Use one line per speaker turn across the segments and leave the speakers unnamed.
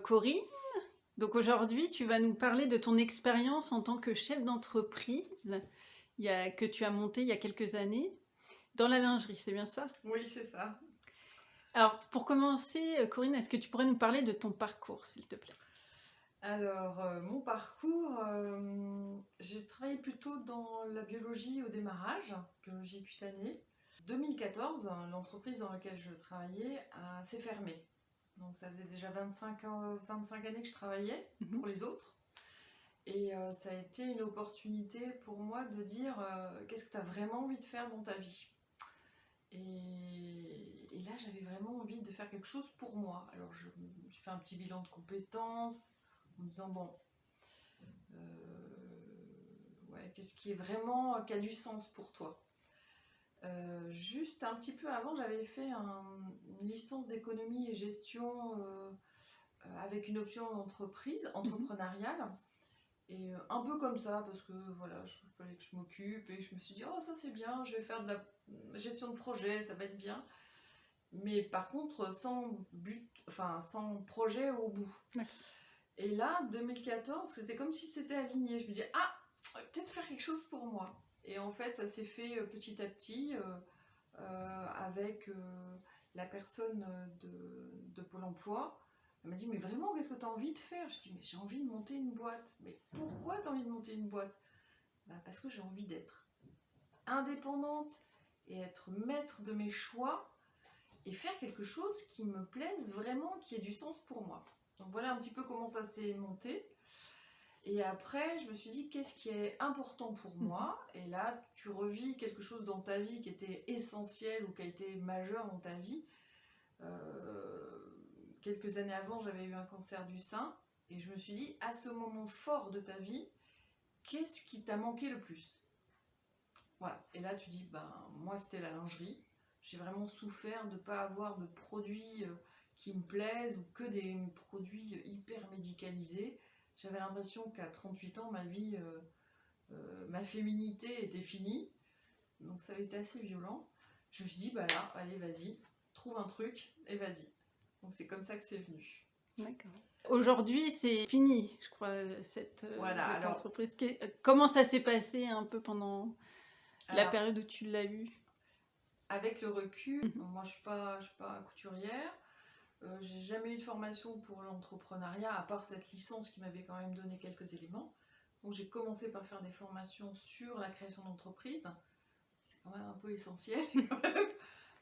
Corinne. Donc aujourd'hui, tu vas nous parler de ton expérience en tant que chef d'entreprise que tu as montée il y a quelques années dans la lingerie, c'est bien ça?
Oui, c'est ça.
Alors pour commencer, Corinne, est-ce que tu pourrais nous parler de ton parcours, s'il te plaît?
Alors, mon parcours, j'ai travaillé plutôt dans la biologie au démarrage, biologie cutanée. 2014, l'entreprise dans laquelle je travaillais s'est fermée. Donc ça faisait déjà 25 années que je travaillais pour les autres. Et ça a été une opportunité pour moi de dire qu'est-ce que tu as vraiment envie de faire dans ta vie. Et là, j'avais vraiment envie de faire quelque chose pour moi. Alors, je fais un petit bilan de compétences en me disant, bon, ouais, qu'est-ce qui est vraiment, qui a du sens pour toi? Juste un petit peu avant, j'avais fait une licence d'économie et gestion avec une option entrepreneuriale. Et un peu comme ça, parce que voilà, il fallait que je m'occupe et je me suis dit, oh ça c'est bien, je vais faire de la gestion de projet, ça va être bien. Mais par contre, sans but, enfin sans projet au bout.
D'accord.
Et là, 2014, c'était comme si c'était aligné. Je me dis, ah, peut-être faire quelque chose pour moi. Et en fait, ça s'est fait petit à petit avec la personne de Pôle emploi. Elle m'a dit, mais vraiment, qu'est-ce que tu as envie de faire? Je dis, mais j'ai envie de monter une boîte. Mais pourquoi tu as envie de monter une boîte? Parce que j'ai envie d'être indépendante et être maître de mes choix et faire quelque chose qui me plaise vraiment, qui ait du sens pour moi. Donc voilà un petit peu comment ça s'est monté. Et après, je me suis dit, qu'est-ce qui est important pour moi? Et là, tu revis quelque chose dans ta vie qui était essentiel ou qui a été majeur dans ta vie. Quelques années avant, j'avais eu un cancer du sein. Et je me suis dit, à ce moment fort de ta vie, qu'est-ce qui t'a manqué le plus? Voilà. Et là, tu dis, ben, moi, c'était la lingerie. J'ai vraiment souffert de ne pas avoir de produits qui me plaisent ou que des produits hyper médicalisés. J'avais l'impression qu'à 38 ans, ma féminité était finie. Donc ça avait été assez violent. Je me suis dit, bah là, allez, vas-y, trouve un truc et vas-y. Donc c'est comme ça que c'est venu.
D'accord. Aujourd'hui, c'est fini, je crois, cette
Voilà, alors,
entreprise. Comment ça s'est passé un peu pendant la période où tu l'as eu?
Avec le recul, moi je suis pas couturière. J'ai jamais eu de formation pour l'entrepreneuriat, à part cette licence qui m'avait quand même donné quelques éléments. Donc j'ai commencé par faire des formations sur la création d'entreprise. C'est quand même un peu essentiel.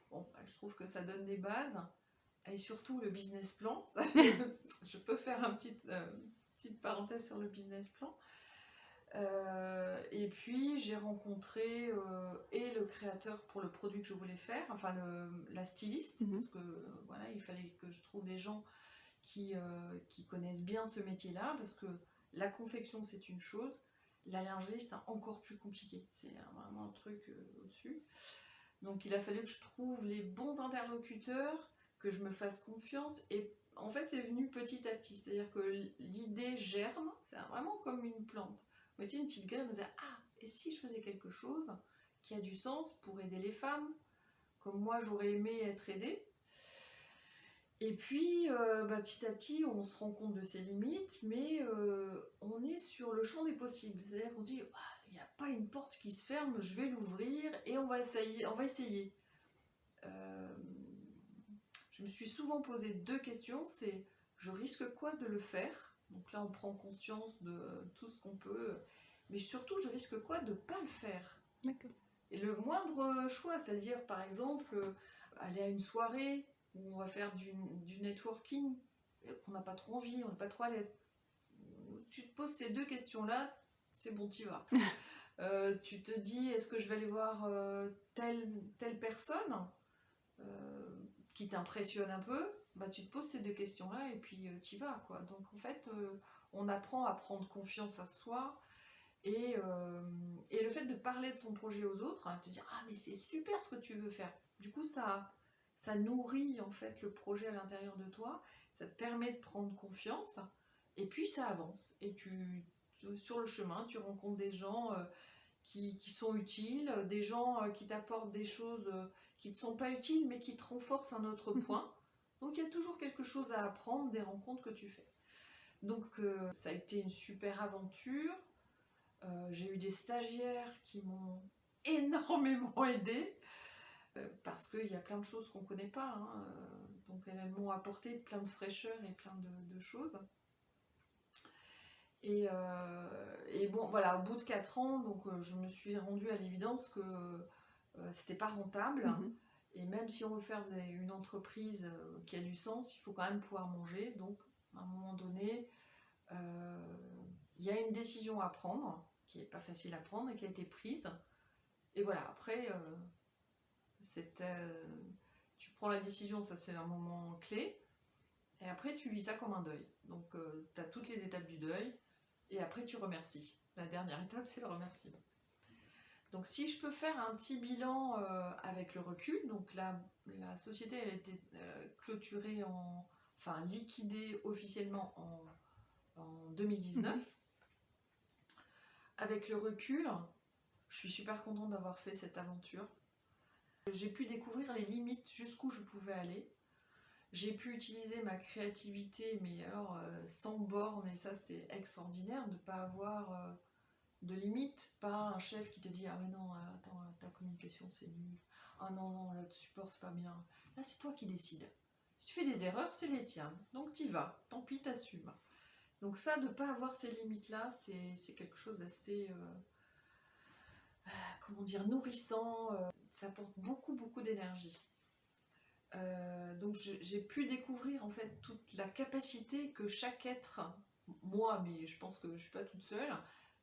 Bon, je trouve que ça donne des bases. Et surtout le business plan. Je peux faire une petite parenthèse sur le business plan. Et puis j'ai rencontré et le créateur pour le produit que je voulais faire, enfin la styliste, parce que voilà, il fallait que je trouve des gens qui connaissent bien ce métier-là, parce que la confection c'est une chose, la lingerie c'est encore plus compliqué, c'est vraiment un truc au-dessus. Donc il a fallu que je trouve les bons interlocuteurs, que je me fasse confiance, et en fait c'est venu petit à petit, c'est-à-dire que l'idée germe, c'est vraiment comme une plante. On mettait une petite graine, on disait ah, et si je faisais quelque chose qui a du sens pour aider les femmes, comme moi j'aurais aimé être aidée. Et puis petit à petit on se rend compte de ses limites, mais on est sur le champ des possibles, c'est-à-dire qu'on dit il n'y a pas une porte qui se ferme, je vais l'ouvrir et on va essayer. Je me suis souvent posé deux questions, c'est je risque quoi de le faire? Donc là on prend conscience de tout ce qu'on peut, mais surtout je risque quoi de ne pas le faire?
D'accord.
Et le moindre choix, c'est-à-dire par exemple aller à une soirée où on va faire du networking, qu'on n'a pas trop envie, on n'est pas trop à l'aise. Tu te poses ces deux questions-là, c'est bon, t'y vas. Tu te dis, est-ce que je vais aller voir telle personne qui t'impressionne un peu? Tu te poses ces deux questions-là et puis t'y vas, quoi. Donc en fait, on apprend à prendre confiance à soi. Et le fait de parler de son projet aux autres, te dire ah mais c'est super ce que tu veux faire. Du coup ça nourrit en fait le projet à l'intérieur de toi, ça te permet de prendre confiance et puis ça avance. Et sur le chemin tu rencontres des gens qui sont utiles, des gens qui t'apportent des choses qui ne te sont pas utiles mais qui te renforcent un autre point. Donc il y a toujours quelque chose à apprendre des rencontres que tu fais. Donc ça a été une super aventure. J'ai eu des stagiaires qui m'ont énormément aidée parce qu'il y a plein de choses qu'on ne connaît pas. Hein, donc elles m'ont apporté plein de fraîcheur et plein de choses. Et bon, voilà, au bout de 4 ans, donc, je me suis rendue à l'évidence que c'était pas rentable.
Mhm.
Et même si on veut faire une entreprise qui a du sens, il faut quand même pouvoir manger. Donc, à un moment donné, il y a une décision à prendre, qui n'est pas facile à prendre et qui a été prise. Et voilà, après, tu prends la décision, ça c'est un moment clé. Et après, tu vis ça comme un deuil. Donc, tu as toutes les étapes du deuil. Et après, tu remercies. La dernière étape, c'est le remerciement. Donc, si je peux faire un petit bilan avec le recul, donc la société, elle a été clôturée, enfin liquidée officiellement en 2019.
Mhm.
Avec le recul, je suis super contente d'avoir fait cette aventure. J'ai pu découvrir les limites, jusqu'où je pouvais aller. J'ai pu utiliser ma créativité, mais alors sans borne, et ça c'est extraordinaire de ne pas avoir de limites. Pas un chef qui te dit ah mais non, attends, ta communication c'est nul. Ah non, non, là, le support c'est pas bien. Là c'est toi qui décides. Si tu fais des erreurs, c'est les tiennes. Donc t'y vas, tant pis, t'assumes. Donc ça, de ne pas avoir ces limites-là, c'est quelque chose d'assez, comment dire, nourrissant. Ça apporte beaucoup, beaucoup d'énergie. Donc j'ai pu découvrir en fait toute la capacité que chaque être, moi, mais je pense que je ne suis pas toute seule,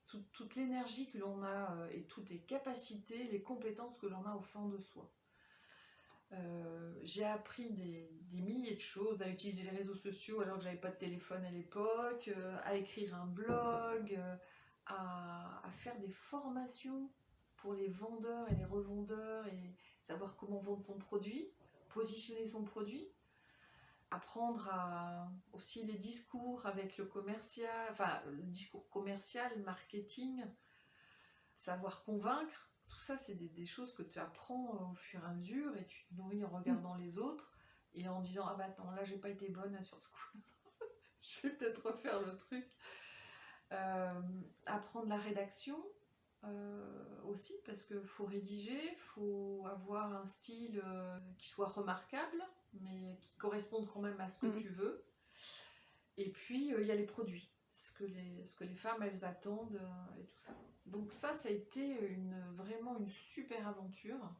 toute l'énergie que l'on a et toutes les capacités, les compétences que l'on a au fond de soi. J'ai appris des milliers de choses, à utiliser les réseaux sociaux alors que j'avais pas de téléphone à l'époque, à écrire un blog, à faire des formations pour les vendeurs et les revendeurs et savoir comment vendre son produit, positionner son produit, apprendre aussi les discours avec le commercial, enfin le discours commercial, marketing, savoir convaincre. Tout ça, c'est des choses que tu apprends au fur et à mesure et tu te nourris en regardant les autres et en disant ah bah attends, là j'ai pas été bonne là, sur ce coup, je vais peut-être refaire le truc. Apprendre la rédaction aussi, parce qu'il faut rédiger, il faut avoir un style qui soit remarquable, mais qui corresponde quand même à ce que tu veux. Et puis il y a les produits, ce que les femmes elles attendent et tout ça. Donc ça a été vraiment une super aventure.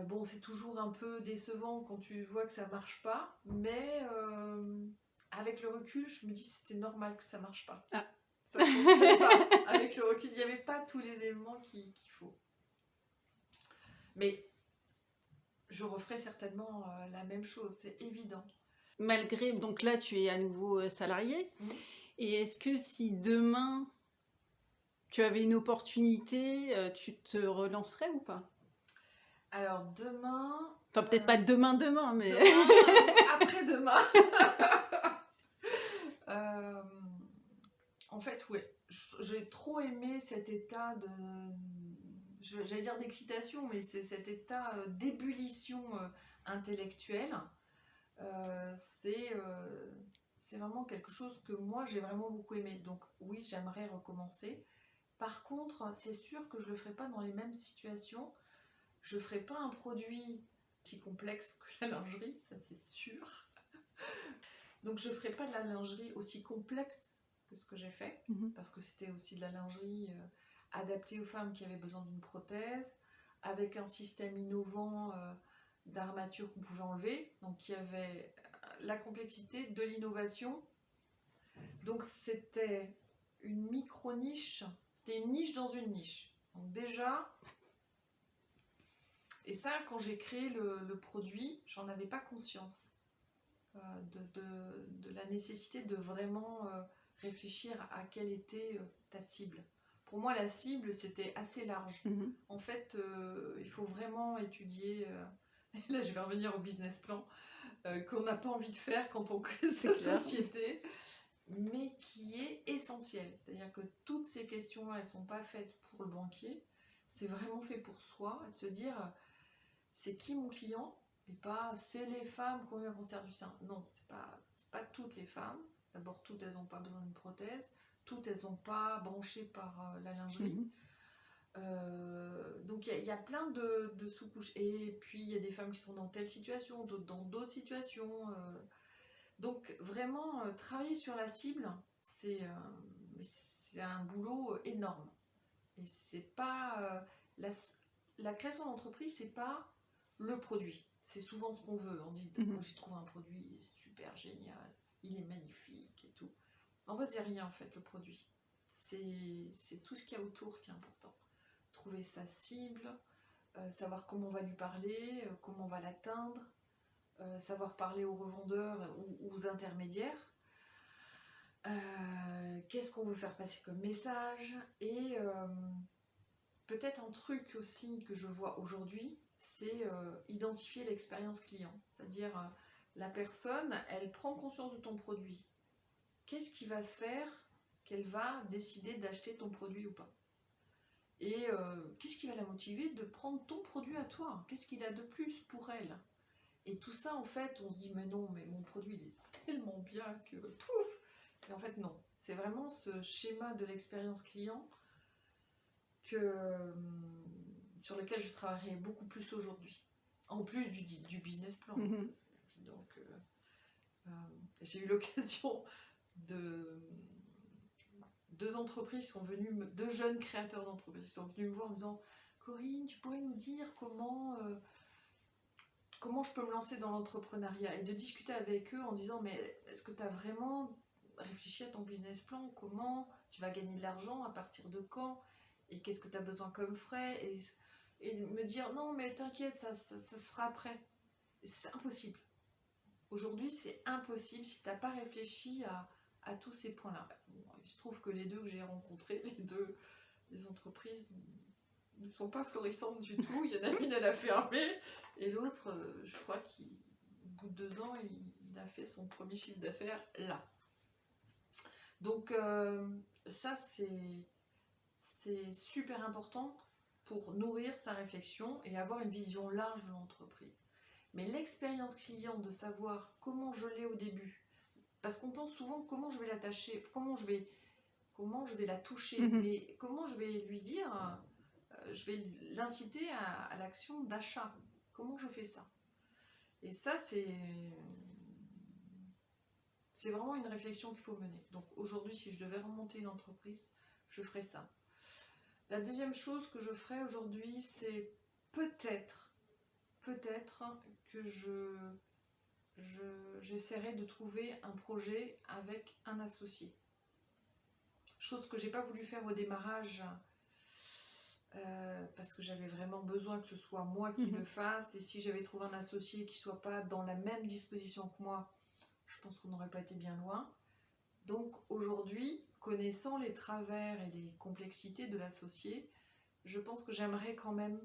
Bon, c'est toujours un peu décevant quand tu vois que ça marche pas, mais avec le recul, je me dis que c'était normal que ça marche pas.
Ah.
Ça ne fonctionne pas. Avec le recul, il n'y avait pas tous les éléments qu'il faut. Mais je referai certainement la même chose, c'est évident.
Malgré, donc là tu es à nouveau salarié, et est-ce que si demain tu avais une opportunité, tu te relancerais ou pas?
Alors demain...
Enfin peut-être pas demain, mais...
Demain, après-demain. En fait, oui. J'ai trop aimé cet état de... J'allais dire d'excitation, mais c'est cet état d'ébullition intellectuelle. C'est vraiment quelque chose que moi j'ai vraiment beaucoup aimé. Donc oui, j'aimerais recommencer. Par contre, c'est sûr que je ne le ferai pas dans les mêmes situations. Je ne ferai pas un produit si complexe que la lingerie, ça c'est sûr. Donc je ne ferai pas de la lingerie aussi complexe que ce que j'ai fait, parce que c'était aussi de la lingerie adaptée aux femmes qui avaient besoin d'une prothèse, avec un système innovant d'armature qu'on pouvait enlever, donc il y avait la complexité de l'innovation. Donc c'était une micro-niche, c'était une niche dans une niche. Donc déjà, et ça quand j'ai créé le produit, j'en avais pas conscience de la nécessité de vraiment réfléchir à quelle était ta cible. Pour moi, la cible, c'était assez large. En fait, il faut vraiment étudier, et là je vais revenir au business plan, qu'on n'a pas envie de faire quand on crée sa société, mais qui est essentiel. C'est-à-dire que toutes ces questions-là, elles ne sont pas faites pour le banquier, c'est vraiment fait pour soi, de se dire, c'est qui mon client Et pas c'est les femmes qui ont eu un cancer du sein. Non, c'est pas toutes les femmes. D'abord, toutes elles n'ont pas besoin d'une prothèse. Toutes elles n'ont pas branché par la lingerie. Donc il y a plein de sous-couches. Et puis il y a des femmes qui sont dans telle situation, d'autres dans d'autres situations. Donc vraiment, travailler sur la cible, c'est un boulot énorme. Et c'est pas... la création d'entreprise, c'est pas le produit. C'est souvent ce qu'on veut. On dit, moi j'ai trouvé un produit super génial, il est magnifique et tout. En fait, c'est rien en fait, le produit. C'est tout ce qu'il y a autour qui est important. Trouver sa cible, savoir comment on va lui parler, comment on va l'atteindre, savoir parler aux revendeurs ou aux intermédiaires. Qu'est-ce qu'on veut faire passer comme message et peut-être un truc aussi que je vois aujourd'hui, c'est identifier l'expérience client. C'est-à-dire, la personne, elle prend conscience de ton produit. Qu'est-ce qui va faire qu'elle va décider d'acheter ton produit ou pas? Et qu'est-ce qui va la motiver de prendre ton produit à toi? Qu'est-ce qu'il a de plus pour elle? Et tout ça, en fait, on se dit, mais non, mais mon produit, il est tellement bien que pouf! Et en fait, non. C'est vraiment ce schéma de l'expérience client sur lequel je travaillerai beaucoup plus aujourd'hui. En plus du business plan. Donc, j'ai eu l'occasion de... Deux entreprises sont venues, deux jeunes créateurs d'entreprises sont venus me voir en me disant, Corinne, tu pourrais nous dire comment je peux me lancer dans l'entrepreneuriat? Et de discuter avec eux en disant, mais est-ce que tu as vraiment réfléchi à ton business plan? Comment tu vas gagner de l'argent? À partir de quand? Et qu'est-ce que tu as besoin comme frais? Et me dire, non, mais t'inquiète, ça se fera après. C'est impossible. Aujourd'hui, c'est impossible si tu n'as pas réfléchi à tous ces points-là. Bon, il se trouve que les deux que j'ai rencontrés, les entreprises ne sont pas florissantes du tout. Il y en a une, elle a fermé, et l'autre, je crois qu'au bout de 2 ans, il a fait son premier chiffre d'affaires là. Donc ça, c'est super important pour nourrir sa réflexion et avoir une vision large de l'entreprise. Mais l'expérience client, de savoir comment je l'ai au début, parce qu'on pense souvent comment je vais l'attacher, comment je vais la toucher, mais comment je vais lui dire, je vais l'inciter à l'action d'achat. Comment je fais ça? Et ça, c'est vraiment une réflexion qu'il faut mener. Donc aujourd'hui, si je devais remonter une entreprise, je ferais ça. La deuxième chose que je ferais aujourd'hui, c'est peut-être que j'essaierai de trouver un projet avec un associé. Chose que j'ai pas voulu faire au démarrage, parce que j'avais vraiment besoin que ce soit moi qui le fasse, et si j'avais trouvé un associé qui soit pas dans la même disposition que moi, je pense qu'on n'aurait pas été bien loin. Donc aujourd'hui, connaissant les travers et les complexités de l'associé, je pense que j'aimerais quand même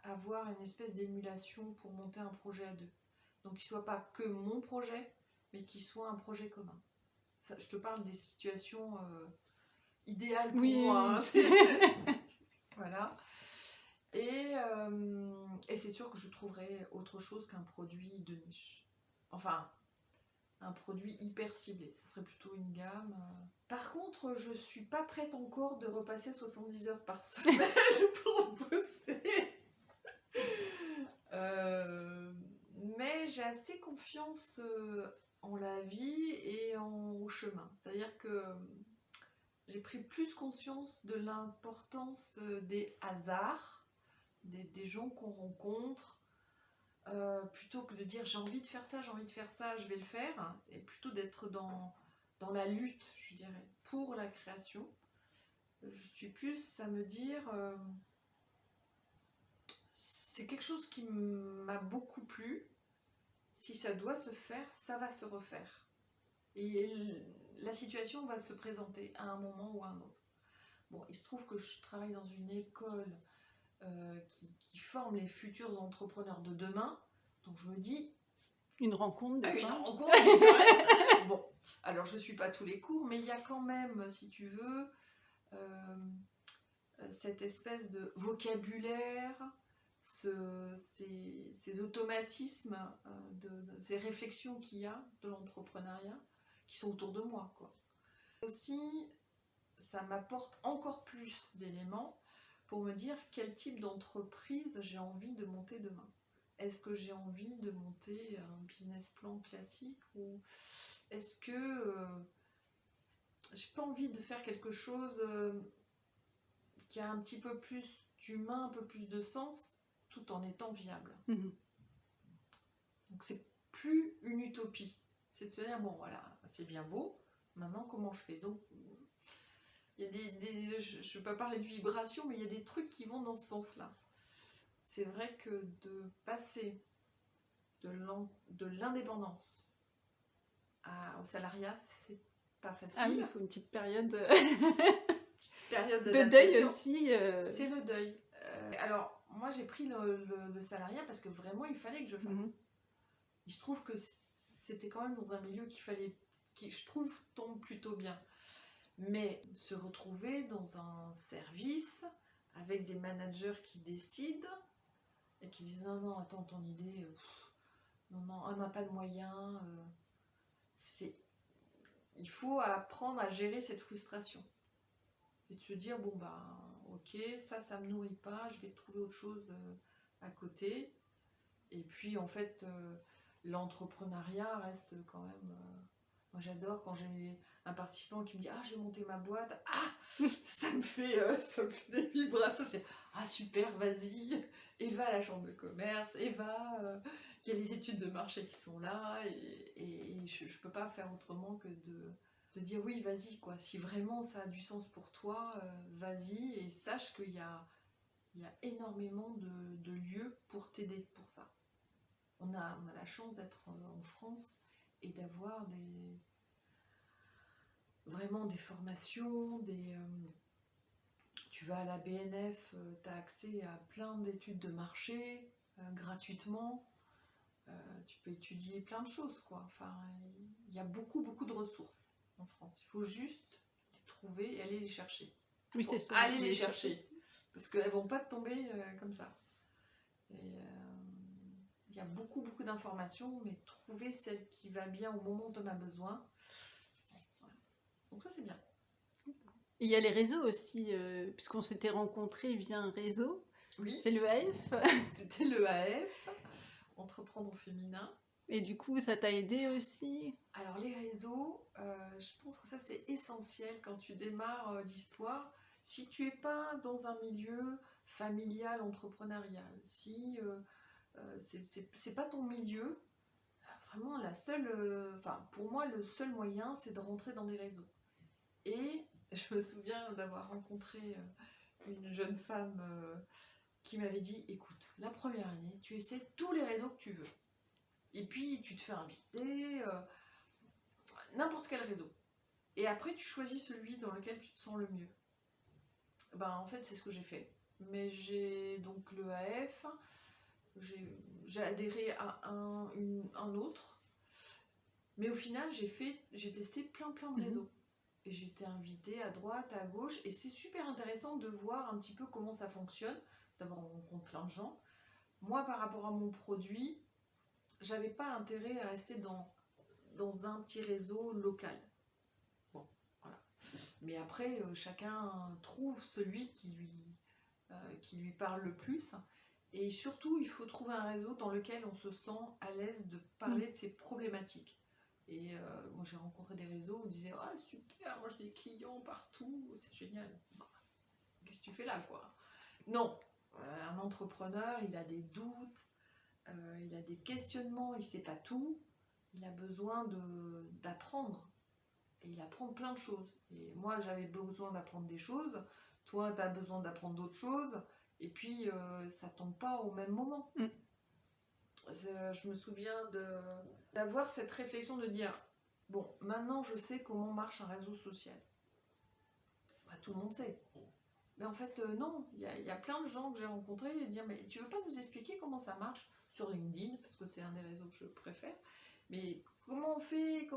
avoir une espèce d'émulation pour monter un projet à deux. Donc qu'il ne soit pas que mon projet, mais qu'il soit un projet commun. Ça, je te parle des situations idéales pour moi. Hein. Voilà. Et c'est sûr que je trouverai autre chose qu'un produit de niche. Enfin, un produit hyper ciblé. Ça serait plutôt une gamme. Par contre, je suis pas prête encore de repasser 70 heures par semaine pour bosser. Mais j'ai assez confiance en la vie et au chemin. C'est-à-dire que j'ai pris plus conscience de l'importance des hasards, des gens qu'on rencontre, plutôt que de dire j'ai envie de faire ça, je vais le faire, et plutôt d'être dans la lutte, je dirais, pour la création. Je suis plus à me dire, c'est quelque chose qui m'a beaucoup plu, si ça doit se faire, ça va se refaire. Et la situation va se présenter à un moment ou à un autre. Bon, il se trouve que je travaille dans une école qui forme les futurs entrepreneurs de demain. Donc je me dis...
Une rencontre,
une rencontre. Bon, alors je ne suis pas tous les cours, mais il y a quand même, si tu veux, cette espèce de vocabulaire, ces automatismes, ces réflexions qu'il y a de l'entrepreneuriat qui sont autour de moi, quoi. Aussi, ça m'apporte encore plus d'éléments pour me dire quel type d'entreprise j'ai envie de monter demain. Est-ce que j'ai envie de monter un business plan classique ou est-ce que j'ai pas envie de faire quelque chose qui a un petit peu plus d'humain, un peu plus de sens, tout en étant viable.
Mhm.
Donc c'est plus une utopie. C'est de se dire, bon voilà, c'est bien beau, maintenant comment je fais? Donc il y a je ne vais pas parler de vibration, mais il y a des trucs qui vont dans ce sens-là. C'est vrai que de passer de l'indépendance au salariat, c'est pas facile.
Ah oui, il faut une petite période
Période
de deuil
d'adaptation.
aussi.
C'est le deuil. Alors, moi, j'ai pris le salariat parce que vraiment, il fallait que je fasse.
Mhm.
Il se trouve que c'était quand même dans un milieu qui, je trouve, tombe plutôt bien. Mais se retrouver dans un service avec des managers qui décident et qui disent non, non, attends, ton idée, non, non, on n'a pas de moyens. Il faut apprendre à gérer cette frustration. Et de se dire, bon, bah, ok, ça me nourrit pas, je vais trouver autre chose à côté. Et puis, en fait, l'entrepreneuriat reste quand même... moi, j'adore quand j'ai un participant qui me dit, ah, je vais monter ma boîte. Ah, ça me fait des vibrations. Je dis, ah, super, vas-y. Et va à la chambre de commerce, et va... il y a les études de marché qui sont là. Et je ne peux pas faire autrement que de dire oui, vas-y, quoi. Si vraiment ça a du sens pour toi, vas-y et sache qu'il y a énormément de lieux pour t'aider pour ça. On a la chance d'être en France et d'avoir vraiment des formations, tu vas à la BNF, tu as accès à plein d'études de marché gratuitement. Tu peux étudier plein de choses, quoi. Enfin, il y a beaucoup, beaucoup de ressources en France. Il faut juste les trouver et aller les chercher.
Oui, c'est ça.
Aller les chercher. Parce qu'elles ne vont pas te tomber comme ça. Et il y a beaucoup, beaucoup d'informations, mais trouver celle qui va bien au moment où tu en as besoin. Voilà. Donc ça, c'est bien.
Et il y a les réseaux aussi, puisqu'on s'était rencontrés via un réseau.
Oui.
C'est l'EAF.
C'était l'EAF, Entreprendre au féminin.
Et du coup, ça t'a aidé aussi?
Alors les réseaux, je pense que ça c'est essentiel quand tu démarres l'histoire. Si tu n'es pas dans un milieu familial, entrepreneurial, si c'est pas ton milieu, vraiment pour moi le seul moyen c'est de rentrer dans des réseaux. Et je me souviens d'avoir rencontré une jeune femme qui m'avait dit, écoute, la première année, tu essaies tous les réseaux que tu veux. Et puis tu te fais inviter, n'importe quel réseau. Et après tu choisis celui dans lequel tu te sens le mieux. Ben en fait c'est ce que j'ai fait. Mais j'ai donc le AF, j'ai adhéré à un autre. Mais au final j'ai testé plein de réseaux. Et j'ai été invitée à droite, à gauche. Et c'est super intéressant de voir un petit peu comment ça fonctionne. D'abord on rencontre plein de gens. Moi par rapport à mon produit, j'avais pas intérêt à rester dans un petit réseau local. Bon, voilà. Mais après, chacun trouve celui qui lui parle le plus. Et surtout, il faut trouver un réseau dans lequel on se sent à l'aise de parler de ses problématiques. Et moi, j'ai rencontré des réseaux où on disait « Ah, super, moi j'ai des clients partout, c'est génial. Bah, » Qu'est-ce que tu fais là, quoi? Non, un entrepreneur, il a des doutes, il a des questionnements, il ne sait pas tout, il a besoin d'apprendre. Et il apprend plein de choses. Et moi, j'avais besoin d'apprendre des choses, toi, tu as besoin d'apprendre d'autres choses, et puis ça ne tombe pas au même moment. Je me souviens d'avoir cette réflexion de dire, bon, maintenant je sais comment marche un réseau social. Bah, tout le monde sait. Mais en fait, non, il y a plein de gens que j'ai rencontrés et dire, mais tu veux pas nous expliquer comment ça marche sur LinkedIn, parce que c'est un des réseaux que je préfère, mais comment on fait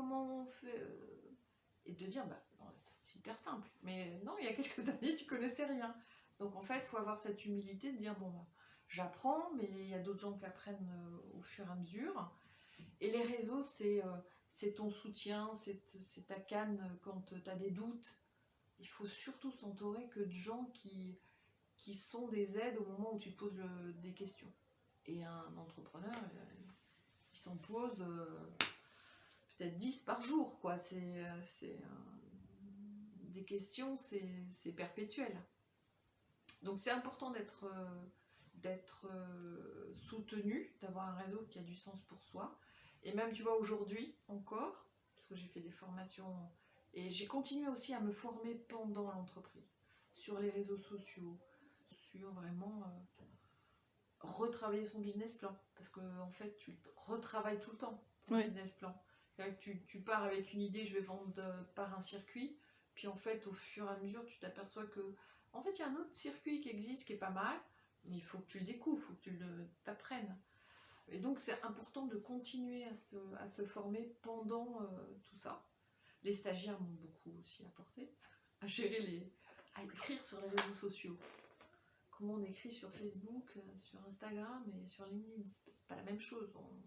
et de dire, bah, c'est hyper simple. Mais non, il y a quelques années, tu connaissais rien. Donc en fait, il faut avoir cette humilité de dire, bon, bah, j'apprends, mais il y a d'autres gens qui apprennent au fur et à mesure. Et les réseaux, c'est ton soutien, c'est ta canne quand tu as des doutes. Il faut surtout s'entourer que de gens qui sont des aides au moment où tu te poses des questions. Et un entrepreneur, il s'en pose peut-être 10 par jour, quoi. Des questions, c'est perpétuel. Donc c'est important d'être soutenu, d'avoir un réseau qui a du sens pour soi. Et même, tu vois, aujourd'hui encore, parce que j'ai fait des formations, et j'ai continué aussi à me former pendant l'entreprise, sur les réseaux sociaux, sur vraiment retravailler son business plan. Parce que en fait, tu retravailles tout le temps ton business plan. Tu pars avec une idée, je vais vendre par un circuit, puis en fait, au fur et à mesure, tu t'aperçois que en fait, il y a un autre circuit qui existe, qui est pas mal, mais il faut que tu le découvres, il faut que tu t'apprennes. Et donc, c'est important de continuer à se former pendant tout ça. Les stagiaires m'ont beaucoup aussi apporté à à écrire sur les réseaux sociaux. Comment on écrit sur Facebook, sur Instagram et sur LinkedIn, c'est pas la même chose. On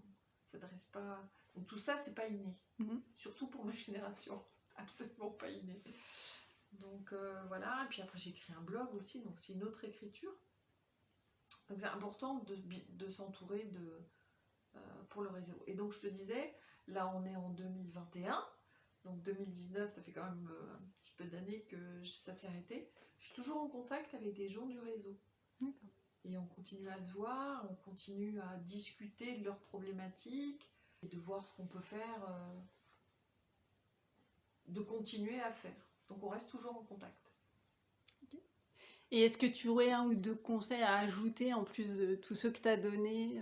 s'adresse pas. Donc tout ça, c'est pas inné. Surtout pour ma génération, c'est absolument pas inné. Donc voilà. Et puis après, j'ai écrit un blog aussi, donc c'est une autre écriture. Donc c'est important de s'entourer pour le réseau. Et donc je te disais, là on est en 2021, donc 2019, ça fait quand même un petit peu d'années que ça s'est arrêté. Je suis toujours en contact avec des gens du réseau.
D'accord.
Et on continue à se voir, on continue à discuter de leurs problématiques, et de voir ce qu'on peut faire, de continuer à faire. Donc on reste toujours en contact.
Et est-ce que tu aurais un ou deux conseils à ajouter en plus de tous ceux que tu as donnés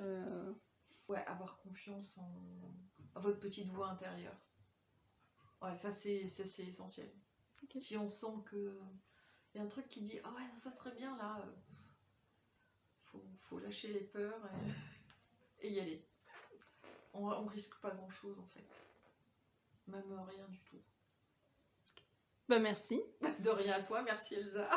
Ouais, avoir confiance en votre petite voix intérieure. Ouais, ça c'est essentiel. Okay. Si on sent que il y a un truc qui dit ah ouais, ça serait bien là, faut lâcher les peurs et y aller. On risque pas grand chose en fait. Même rien du tout.
Bah merci.
De rien à toi, merci Elsa.